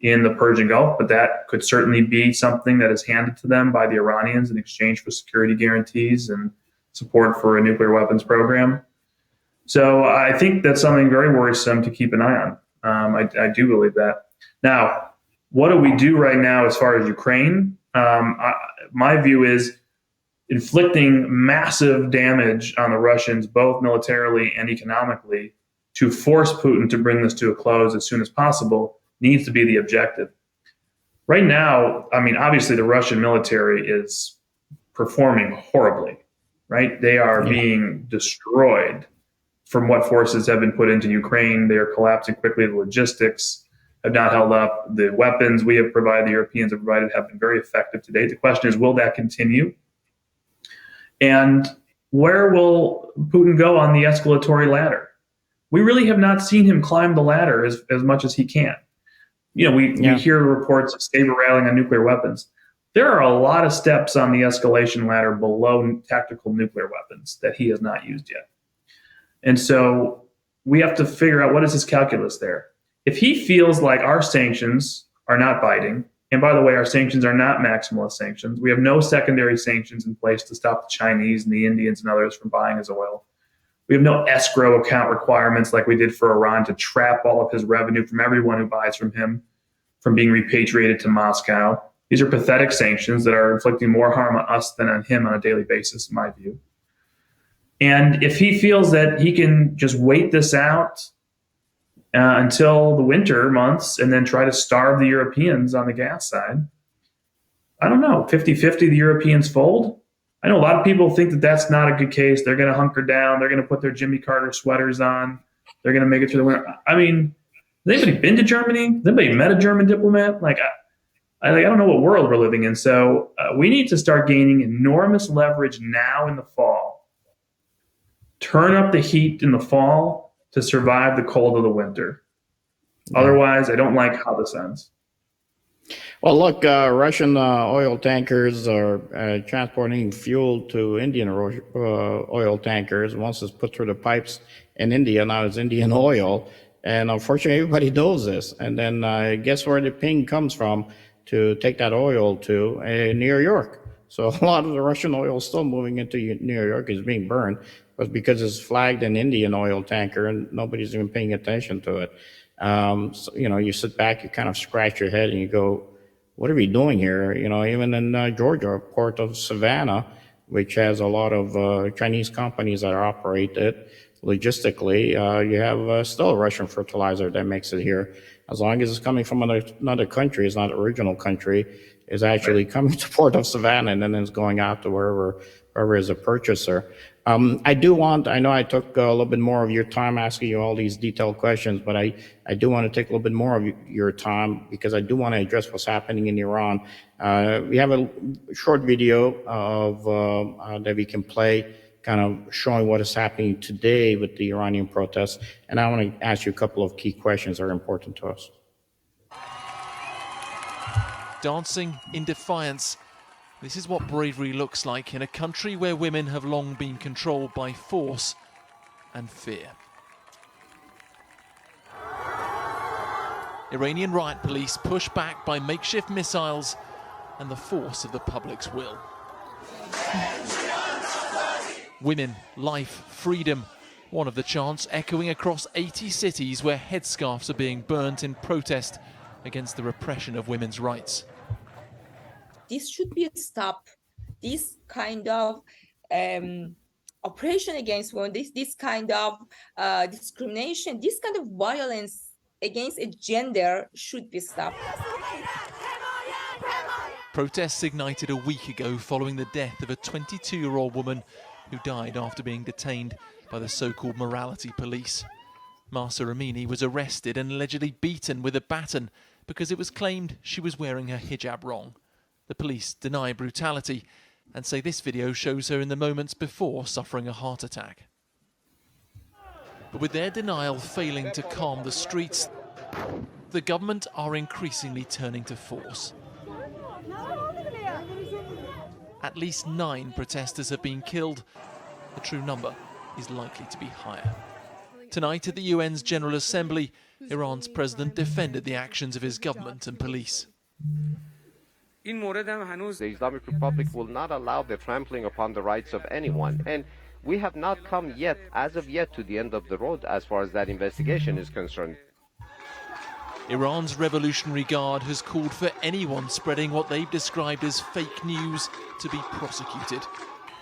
in the Persian Gulf, but that could certainly be something that is handed to them by the Iranians in exchange for security guarantees and support for a nuclear weapons program. So I think that's something very worrisome to keep an eye on. I do believe that. Now, what do we do right now as far as Ukraine? My view is inflicting massive damage on the Russians, both militarily and economically, to force Putin to bring this to a close as soon as possible needs to be the objective. Right now, I mean, obviously the Russian military is performing horribly, right? They are being destroyed from what forces have been put into Ukraine. They are collapsing quickly. The logistics have not held up. The weapons we have provided, the Europeans have provided, have been very effective to date. The question is, will that continue? And where will Putin go on the escalatory ladder? We really have not seen him climb the ladder as much as he can. We hear reports of saber rattling on nuclear weapons. There are a lot of steps on the escalation ladder below tactical nuclear weapons that he has not used yet. And so we have to figure out what is his calculus there. If he feels like our sanctions are not biting, and by the way, our sanctions are not maximalist sanctions. We have no secondary sanctions in place to stop the Chinese and the Indians and others from buying his oil. We have no escrow account requirements like we did for Iran to trap all of his revenue from everyone who buys from him from being repatriated to Moscow. These are pathetic sanctions that are inflicting more harm on us than on him on a daily basis, in my view. And if he feels that he can just wait this out until the winter months and then try to starve the Europeans on the gas side, I don't know, 50-50 the Europeans fold? I know a lot of people think that that's not a good case. They're going to hunker down. They're going to put their Jimmy Carter sweaters on. They're going to make it through the winter. I mean, has anybody been to Germany? Has anybody met a German diplomat? I don't know what world we're living in. So we need to start gaining enormous leverage now in the fall. Turn up the heat in the fall to survive the cold of the winter. Otherwise, I don't like how this ends. Well, look, Russian oil tankers are transporting fuel to Indian oil tankers. Once it's put through the pipes in India, now it's Indian oil. And unfortunately, everybody knows this. And then guess where the ping comes from to take that oil to? New York. So a lot of the Russian oil is still moving into New York, is being burned, but because it's flagged an Indian oil tanker and nobody's even paying attention to it. So, you sit back, you kind of scratch your head and you go, what are we doing here? Even in Georgia, port of Savannah, which has a lot of Chinese companies that operate it logistically, you have still a Russian fertilizer that makes it here. As long as it's coming from another country, it's not the original country, is actually coming to port of Savannah and then it's going out to wherever or as a purchaser. I know I took a little bit more of your time asking you all these detailed questions, but I do want to take a little bit more of your time because I do want to address what's happening in Iran. We have a short video that we can play kind of showing what is happening today with the Iranian protests. And I want to ask you a couple of key questions that are important to us. Dancing in defiance. This is what bravery looks like in a country where women have long been controlled by force and fear. Iranian riot police push back by makeshift missiles and the force of the public's will. Women, life, freedom. One of the chants echoing across 80 cities where headscarves are being burnt in protest against the repression of women's rights. This should be a stop. This kind of oppression against women, this kind of discrimination, this kind of violence against a gender should be stopped. Protests ignited a week ago following the death of a 22-year-old woman who died after being detained by the so-called morality police. Mahsa Amini was arrested and allegedly beaten with a baton because it was claimed she was wearing her hijab wrong. The police deny brutality and say this video shows her in the moments before suffering a heart attack. But with their denial failing to calm the streets, the government are increasingly turning to force. At least 9 protesters have been killed. The true number is likely to be higher. Tonight at the UN's General Assembly, Iran's president defended the actions of his government and police. The Islamic Republic will not allow the trampling upon the rights of anyone. And we have not come yet, as of yet, to the end of the road as far as that investigation is concerned. Iran's Revolutionary Guard has called for anyone spreading what they've described as fake news to be prosecuted.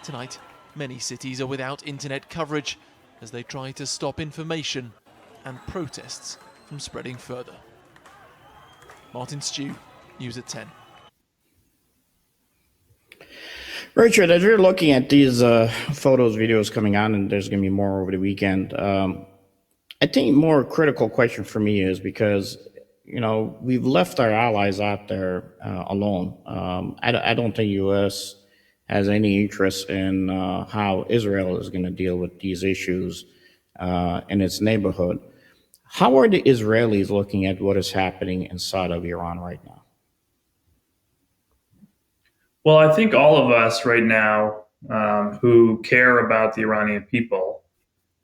Tonight, many cities are without internet coverage as they try to stop information and protests from spreading further. Martin Stew, News at 10. Richard, as you're looking at these photos, videos coming on, and there's going to be more over the weekend, I think more critical question for me is because, we've left our allies out there alone. I don't think U.S. has any interest in how Israel is going to deal with these issues in its neighborhood. How are the Israelis looking at what is happening inside of Iran right now? Well, I think all of us right now who care about the Iranian people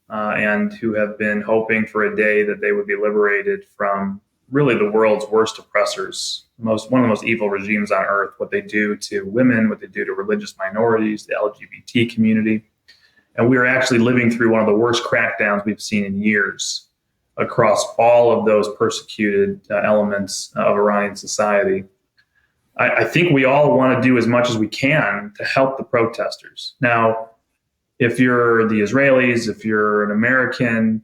and who have been hoping for a day that they would be liberated from really the world's worst oppressors, one of the most evil regimes on earth, what they do to women, what they do to religious minorities, the LGBT community. And we are actually living through one of the worst crackdowns we've seen in years across all of those persecuted elements of Iranian society. I think we all want to do as much as we can to help the protesters. Now, if you're the Israelis, if you're an American,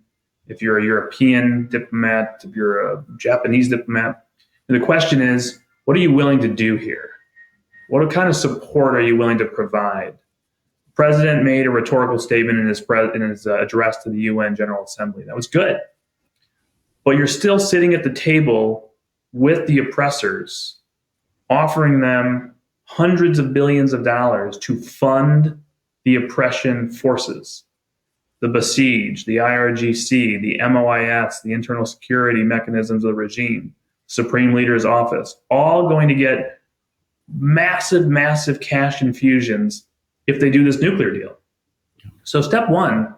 if you're a European diplomat, if you're a Japanese diplomat, the question is, what are you willing to do here? What kind of support are you willing to provide? The president made a rhetorical statement in his address to the UN General Assembly. That was good. But you're still sitting at the table with the oppressors, offering them hundreds of billions of dollars to fund the oppression forces, the Basij, the IRGC, the MOIS, the internal security mechanisms of the regime, Supreme Leader's office, all going to get massive, massive cash infusions if they do this nuclear deal. So step one,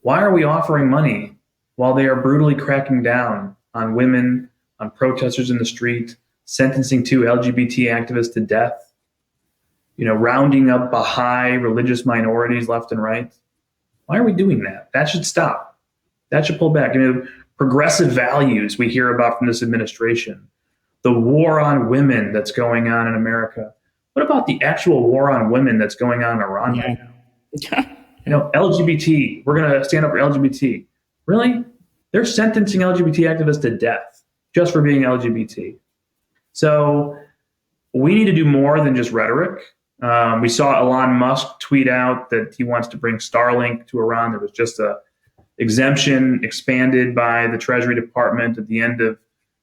why are we offering money while they are brutally cracking down on women, on protesters in the street, sentencing 2 LGBT activists to death, rounding up Baha'i religious minorities left and right? Why are we doing that? That should stop. That should pull back. Progressive values we hear about from this administration, the war on women that's going on in America. What about the actual war on women that's going on in Iran right now? LGBT, we're going to stand up for LGBT. Really? They're sentencing LGBT activists to death just for being LGBT. So we need to do more than just rhetoric. We saw Elon Musk tweet out that he wants to bring Starlink to Iran. There was just a exemption expanded by the Treasury Department at the end of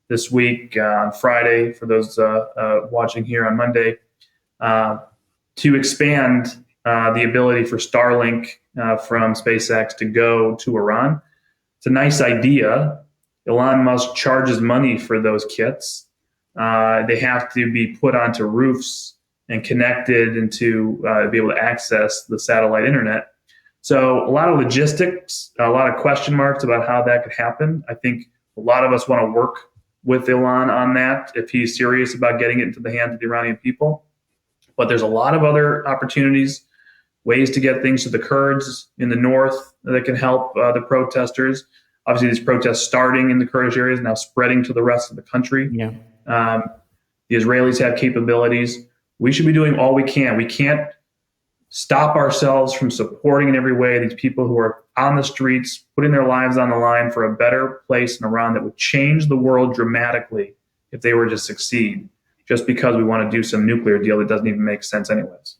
this week on Friday, for those watching here on Monday, to expand the ability for Starlink from SpaceX to go to Iran. It's a nice idea. Elon Musk charges money for those kits. They have to be put onto roofs and connected and to be able to access the satellite internet. So a lot of logistics, a lot of question marks about how that could happen. I think a lot of us want to work with Elon on that if he's serious about getting it into the hands of the Iranian people. But there's a lot of other opportunities, ways to get things to the Kurds in the north that can help the protesters. Obviously, these protests starting in the Kurdish areas, now spreading to the rest of the country. Yeah. The Israelis have capabilities. We should be doing all we can. We can't stop ourselves from supporting in every way these people who are on the streets, putting their lives on the line for a better place in Iran that would change the world dramatically if they were to succeed, just because we want to do some nuclear deal that doesn't even make sense anyways.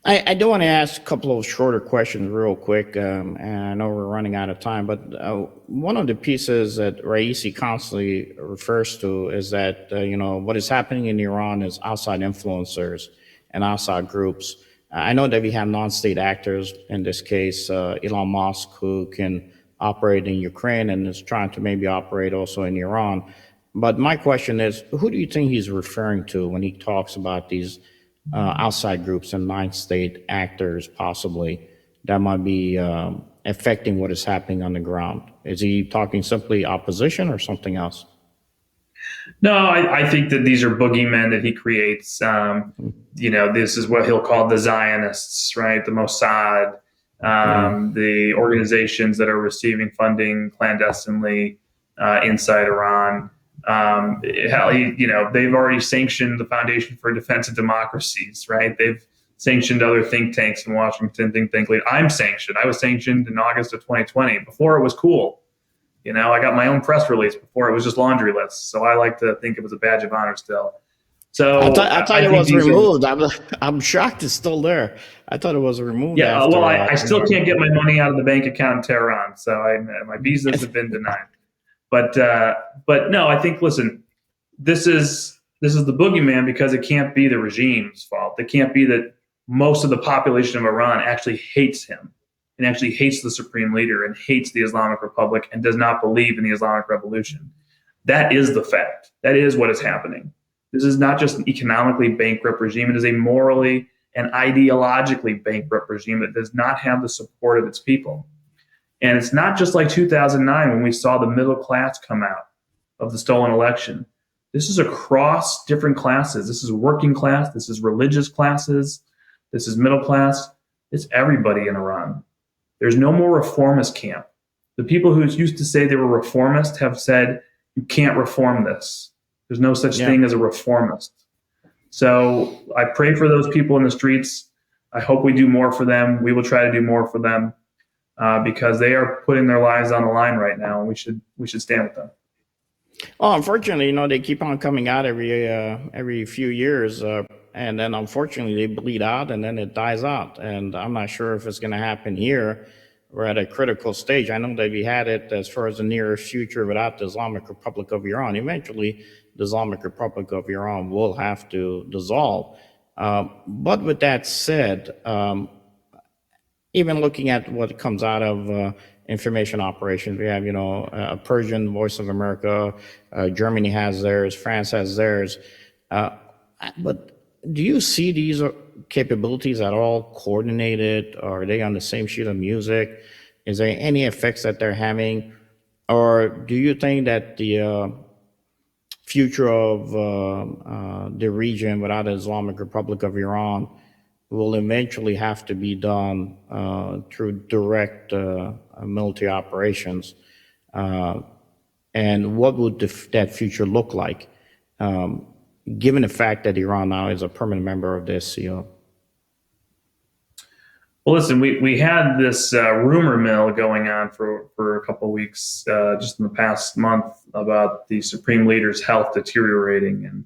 I do want to ask a couple of shorter questions real quick, and I know we're running out of time, but one of the pieces that Raisi constantly refers to is that, what is happening in Iran is outside influencers and outside groups. I know that we have non-state actors, in this case, Elon Musk, who can operate in Ukraine and is trying to maybe operate also in Iran. But my question is, who do you think he's referring to when he talks about these outside groups and non-state actors possibly that might be affecting what is happening on the ground? Is he talking simply opposition or something else? No, I think that these are boogeymen that he creates. This is what he'll call the Zionists, right? The Mossad, the organizations that are receiving funding clandestinely inside Iran. They've already sanctioned the Foundation for Defense of Democracies, right? They've sanctioned other think tanks in Washington. I'm sanctioned. I was sanctioned in August of 2020 before it was cool. I got my own press release before it was just laundry lists. So I like to think it was a badge of honor still. So I thought it was removed. I'm shocked it's still there. I thought it was removed. Yeah, I still can't get my money out of the bank account in Tehran. So my visas have been denied. But no, I think, listen, this is the boogeyman because it can't be the regime's fault. It can't be that most of the population of Iran actually hates him and actually hates the supreme leader and hates the Islamic Republic and does not believe in the Islamic Revolution. That is the fact. That is what is happening. This is not just an economically bankrupt regime. It is a morally and ideologically bankrupt regime that does not have the support of its people. And it's not just like 2009 when we saw the middle class come out of the stolen election. This is across different classes. This is working class. This is religious classes. This is middle class. It's everybody in Iran. There's no more reformist camp. The people who used to say they were reformist have said, you can't reform this. There's no such thing as a reformist. So I pray for those people in the streets. I hope we do more for them. We will try to do more for them because they are putting their lives on the line right now, and we should stand with them. Well, unfortunately, they keep on coming out every few years, and then unfortunately they bleed out, and then it dies out. And I'm not sure if it's going to happen here. We're at a critical stage. I know that we had it as far as the nearest future without the Islamic Republic of Iran. Eventually, the Islamic Republic of Iran will have to dissolve. But with that said, even looking at what comes out of information operations, we have, a Persian Voice of America, Germany has theirs, France has theirs. But do you see these capabilities at all coordinated? Are they on the same sheet of music? Is there any effects that they're having? Or do you think that the future of the region without the Islamic Republic of Iran will eventually have to be done through direct military operations? And what would that future look like, given the fact that Iran now is a permanent member of the SCO? Well, listen, we had this rumor mill going on for a couple of weeks just in the past month about the supreme leader's health deteriorating. And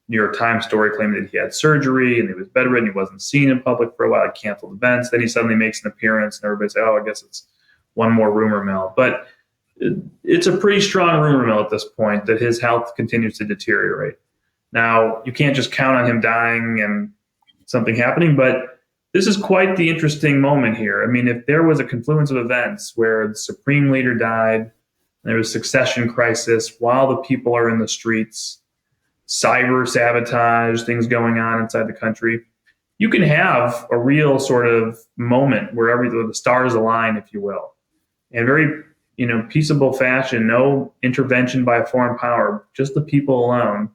New York Times story claiming that he had surgery and he was bedridden. He wasn't seen in public for a while. He canceled events. Then he suddenly makes an appearance, and everybody say, "Oh, I guess it's one more rumor mill." But it's a pretty strong rumor mill at this point that his health continues to deteriorate. Now, you can't just count on him dying and something happening, but this is quite the interesting moment here. I mean, if there was a confluence of events where the supreme leader died, there was a succession crisis while the people are in the streets, cyber sabotage, things going on inside the country, you can have a real sort of moment where the stars align, if you will, in very peaceable fashion, no intervention by a foreign power, just the people alone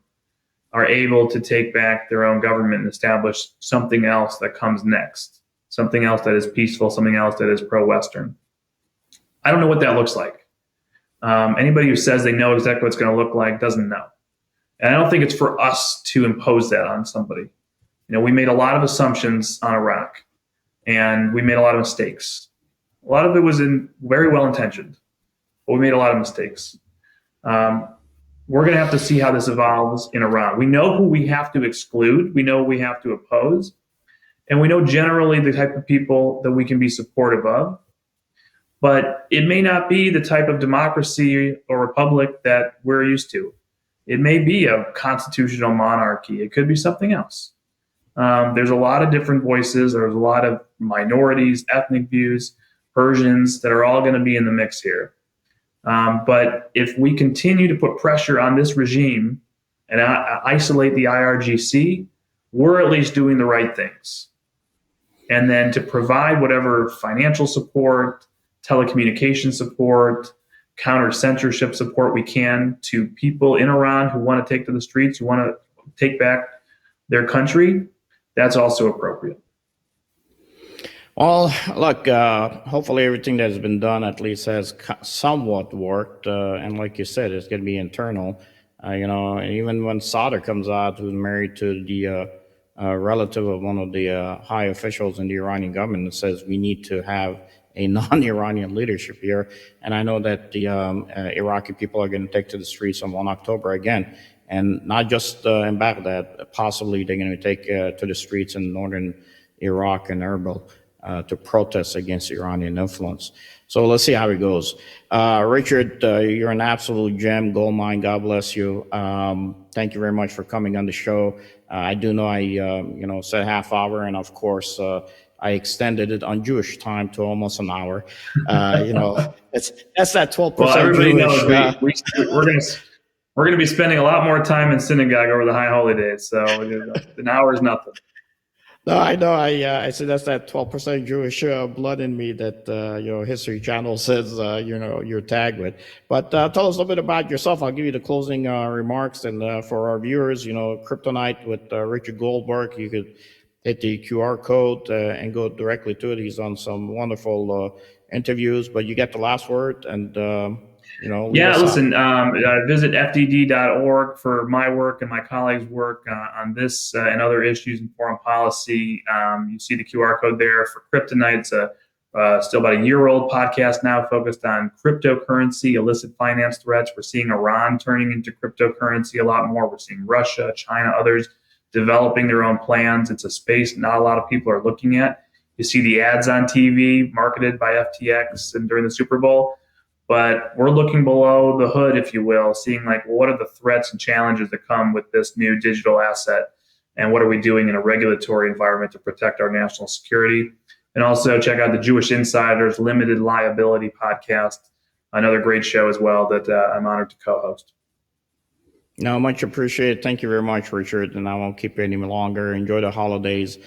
are able to take back their own government and establish something else that comes next, something else that is peaceful, something else that is pro-Western. I don't know what that looks like. Anybody who says they know exactly what it's going to look like doesn't know. And I don't think it's for us to impose that on somebody. We made a lot of assumptions on Iraq, and we made a lot of mistakes. A lot of it was very well-intentioned, but we made a lot of mistakes. We're going to have to see how this evolves in Iran. We know who we have to exclude. We know who we have to oppose. And we know generally the type of people that we can be supportive of. But it may not be the type of democracy or republic that we're used to. It may be a constitutional monarchy. It could be something else. There's a lot of different voices. There's a lot of minorities, ethnic views, Persians that are all going to be in the mix here. But if we continue to put pressure on this regime and isolate the IRGC, we're at least doing the right things. And then to provide whatever financial support, telecommunication support, counter-censorship support we can to people in Iran who want to take to the streets, who want to take back their country, that's also appropriate. Well, look, hopefully everything that's been done at least has somewhat worked. And like you said, it's going to be internal. Even when Sadr comes out, who's married to the relative of one of the high officials in the Iranian government, that says we need to have a non-Iranian leadership here. And I know that the Iraqi people are going to take to the streets on 1 October again. And not just in Baghdad, possibly they're going to take to the streets in northern Iraq and Erbil to protest against Iranian influence. So let's see how it goes. Richard, you're an absolute gem, gold mine. God bless you. Thank you very much for coming on the show. I do know I said half hour, and of course I extended it on Jewish time to almost an hour. That's that 12%. Well, everybody Jewish, knows we're going to be spending a lot more time in synagogue over the high holy days. So an hour is nothing. No, I know. I said that's that 12% Jewish blood in me that History Channel says you're tagged with. But tell us a little bit about yourself. I'll give you the closing remarks, and for our viewers, Kryptonite with Richard Goldberg. You could hit the QR code and go directly to it. He's on some wonderful interviews. But you get the last word, and listen. Visit fdd.org for my work and my colleagues' work on this and other issues in foreign policy. You see the QR code there for Kryptonite. It's still about a year-old podcast now, focused on cryptocurrency, illicit finance threats. We're seeing Iran turning into cryptocurrency a lot more. We're seeing Russia, China, others developing their own plans. It's a space not a lot of people are looking at. You see the ads on TV marketed by FTX and during the Super Bowl. But we're looking below the hood, if you will, seeing what are the threats and challenges that come with this new digital asset, and what are we doing in a regulatory environment to protect our national security. And also check out the Jewish Insider's Limited Liability podcast, another great show as well that I'm honored to co-host. No, much appreciated. Thank you very much, Richard. And I won't keep you any longer. Enjoy the holidays.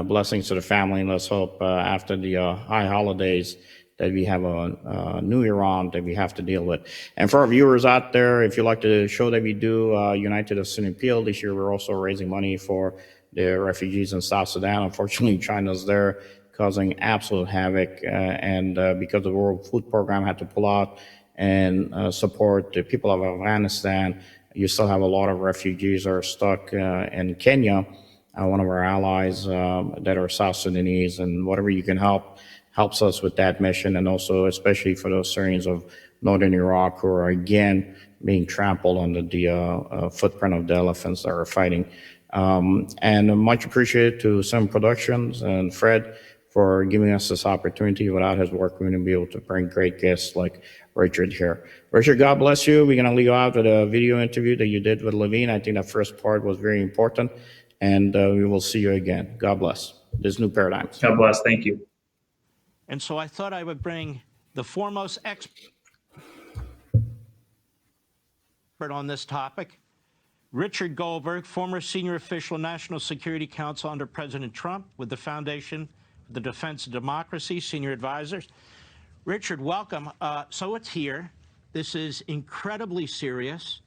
Blessings to the family. And let's hope after the high holidays that we have a new Iran that we have to deal with. And for our viewers out there, if you like the show that we do, United of Sin Appeal, this year we're also raising money for the refugees in South Sudan. Unfortunately, China's there causing absolute havoc. And because the World Food Program had to pull out and support the people of Afghanistan, you still have a lot of refugees that are stuck in Kenya, one of our allies that are South Sudanese, and whatever you can helps us with that mission. And also especially for those Syrians of northern Iraq who are again being trampled under the footprint of the elephants that are fighting. And much appreciated to Sim Productions and Fred for giving us this opportunity. Without his work, we wouldn't be able to bring great guests like Richard here. Richard, God bless you. We're going to leave out with a video interview that you did with Levine. I think that first part was very important, and we will see you again. God bless. This New Paradigms. God bless. Thank you. And so I thought I would bring the foremost expert on this topic, Richard Goldberg, former senior official, National Security Council under President Trump with the Foundation for the Defense of Democracies, senior advisors. Richard, welcome. So it's here. This is incredibly serious.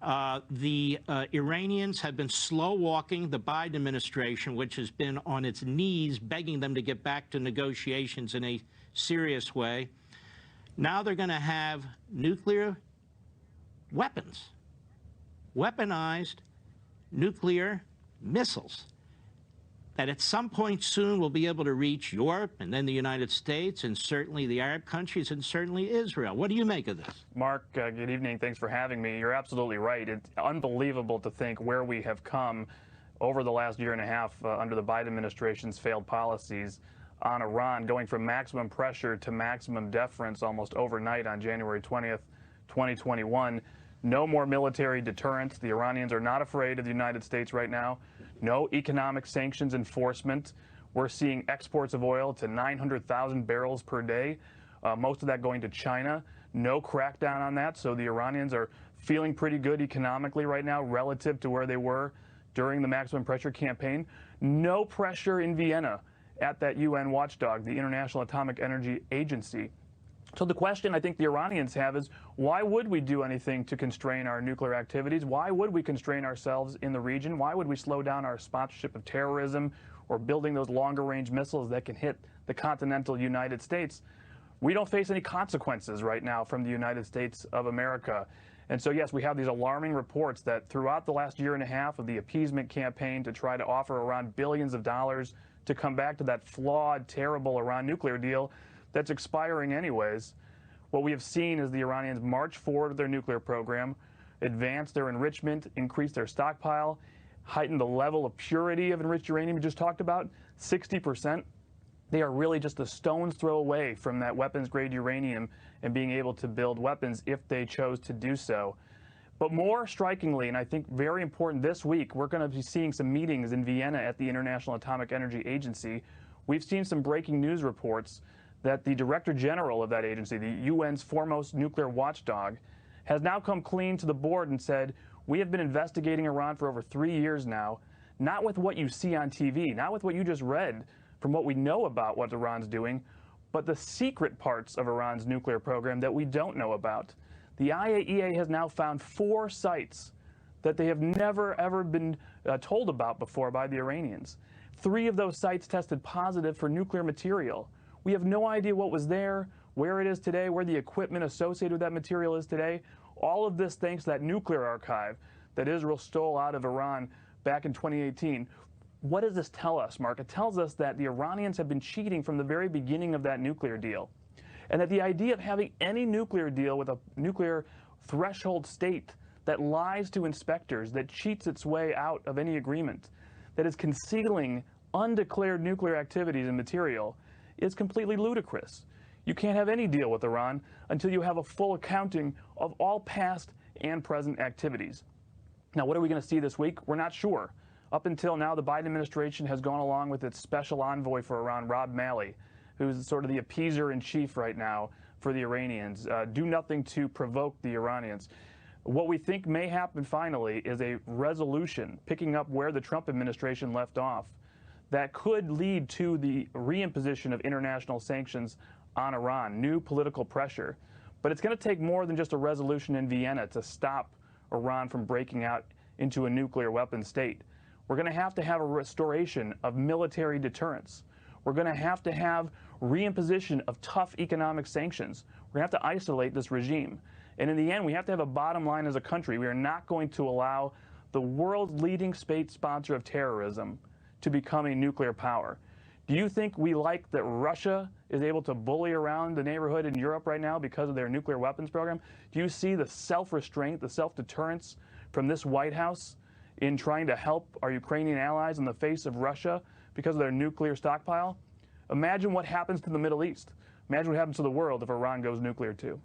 The Iranians have been slow walking the Biden administration, which has been on its knees begging them to get back to negotiations in a serious way. Now they're going to have nuclear weapons, weaponized nuclear missiles that at some point soon will be able to reach Europe and then the United States and certainly the Arab countries and certainly Israel. What do you make of this? Mark, good evening. Thanks for having me. You're absolutely right. It's unbelievable to think where we have come over the last year and a half under the Biden administration's failed policies on Iran, going from maximum pressure to maximum deference almost overnight on January 20th, 2021. No more military deterrence. The Iranians are not afraid of the United States right now. No economic sanctions enforcement. We're seeing exports of oil to 900,000 barrels per day, most of that going to China. No crackdown on that. So the Iranians are feeling pretty good economically right now relative to where they were during the maximum pressure campaign. No pressure in Vienna at that UN watchdog, the International Atomic Energy Agency. So the question I think the Iranians have is, why would we do anything to constrain our nuclear activities? Why would we constrain ourselves in the region? Why would we slow down our sponsorship of terrorism or building those longer range missiles that can hit the continental United States? We don't face any consequences right now from the United States of America. And so, yes, we have these alarming reports that throughout the last year and a half of the appeasement campaign to try to offer Iran billions of dollars to come back to that flawed, terrible Iran nuclear deal that's expiring anyways, what we have seen is the Iranians march forward with their nuclear program, advance their enrichment, increase their stockpile, heighten the level of purity of enriched uranium we just talked about, 60%. They are really just a stone's throw away from that weapons-grade uranium and being able to build weapons if they chose to do so. But more strikingly, and I think very important this week, we're going to be seeing some meetings in Vienna at the International Atomic Energy Agency. We've seen some breaking news reports that the Director General of that agency, the UN's foremost nuclear watchdog, has now come clean to the board and said, we have been investigating Iran for over 3 years now, not with what you see on TV, not with what you just read from what we know about what Iran's doing, but the secret parts of Iran's nuclear program that we don't know about. The IAEA has now found 4 sites that they have never, ever been told about before by the Iranians. 3 of those sites tested positive for nuclear material. We have no idea what was there, where it is today, where the equipment associated with that material is today. All of this thanks to that nuclear archive that Israel stole out of Iran back in 2018. What does this tell us, Mark? It tells us that the Iranians have been cheating from the very beginning of that nuclear deal, and that the idea of having any nuclear deal with a nuclear threshold state that lies to inspectors, that cheats its way out of any agreement, that is concealing undeclared nuclear activities and material, is completely ludicrous. You can't have any deal with Iran until you have a full accounting of all past and present activities. Now, what are we going to see this week? We're not sure. Up until now, the Biden administration has gone along with its special envoy for Iran, Rob Malley, who's sort of the appeaser-in-chief right now for the Iranians. Do nothing to provoke the Iranians. What we think may happen finally is a resolution picking up where the Trump administration left off that could lead to the reimposition of international sanctions on Iran, new political pressure. But it's going to take more than just a resolution in Vienna to stop Iran from breaking out into a nuclear weapon state. We're going to have a restoration of military deterrence. We're going to have reimposition of tough economic sanctions. We're going to have to isolate this regime. And in the end, we have to have a bottom line as a country. We are not going to allow the world's leading state sponsor of terrorism to become a nuclear power. Do you think we like that Russia is able to bully around the neighborhood in Europe right now because of their nuclear weapons program? Do you see the self-restraint, the self-deterrence from this White House in trying to help our Ukrainian allies in the face of Russia because of their nuclear stockpile? Imagine what happens to the Middle East. Imagine what happens to the world if Iran goes nuclear too.